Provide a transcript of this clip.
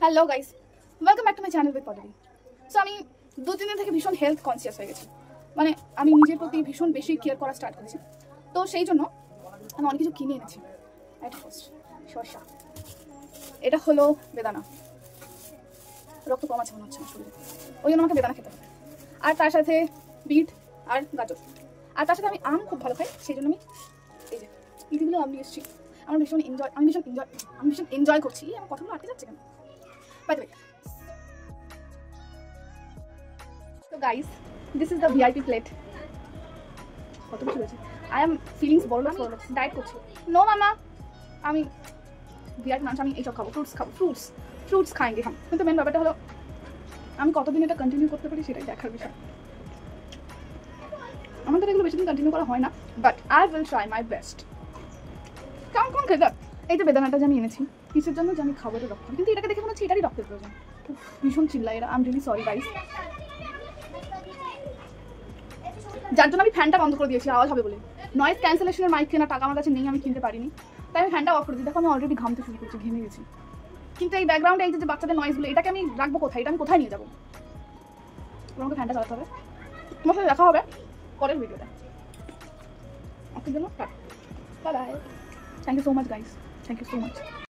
Hello guys, welcome back to my channel with পদবী। So আমি 2-3 দিন থেকে ভীষণ হেলথ কনসিয়াস হয়ে গেছি। মানে আমি নিজের প্রতি ভীষণ বেশি কেয়ার করা স্টার্ট করেছি। তো সেই জন্য আমি অনেক কিছু কিনে এনেছি। এটা ফার্স্ট শসা, এটা হলো বেদানা। রক্ত কম আছে মনে হচ্ছে না শরীরে, ওই জন্য আমাকে বেদানা খেতে হবে। আর তার সাথে বিট আর গাজর, আর তার সাথে আমি আম খুব ভালো খাই, সেই জন্য আমি এই যে ইতিগুলো আম নিয়ে এসেছি। আমি ভীষণ এনজয় করছি। আমার কথাগুলো আটকে যাচ্ছে কেন? By the way, so guys, this is the VIP plate. কত কিছু রয়েছে। I am feelings বড় ডায়েট করছি। নো মামা, আমি VIP মানুষ, আমি এইসব খাবো, ফ্রুটস খাएंगे हम। কিন্তু মেন ব্যাপারটা হলো আমি কতদিন এটা কন্টিনিউ করতে পারি সেটাই দেখার বিষয়। আমাদের এগুলো বেশি দিন কন্টিনিউ করা হয় না, but I will try my best. কোন খেতে এই যে বেদানাটা যে আমি এনেছি কিসের জন্য, যে আমি খাবো এটা রক্ত, কিন্তু এটাকে দেখে মনে হচ্ছে এটারই রক্তের প্রয়োজন। ভীষণ চিল্লাই এরা, I am really sorry guys. যার জন্য আমি ফ্যানটা বন্ধ করে দিয়েছি আওয়াজ হবে বলে। নয়েজ ক্যান্সেলেশনের মাইক কেনার টাকা আমার কাছে নেই, আমি কিনতে পারিনি, তাই আমি ফ্যানটা অফ করে দিই। দেখো আমি অলরেডি ঘামতে শুরু করছি, ঘেমে গেছি। কিন্তু এই ব্যাকগ্রাউন্ডে এই যে বাচ্চাদের নয়েজগুলো, এটাকে আমি রাখবো কোথায়? এটা আমি কোথায় নিয়ে যাবো? তোমাকে ফ্যানটা চালাতে হবে। তোমার সাথে দেখা হবে পরের ভিডিওটা। আজকের জন্য bye bye. Thank you so much guys, thank you so much.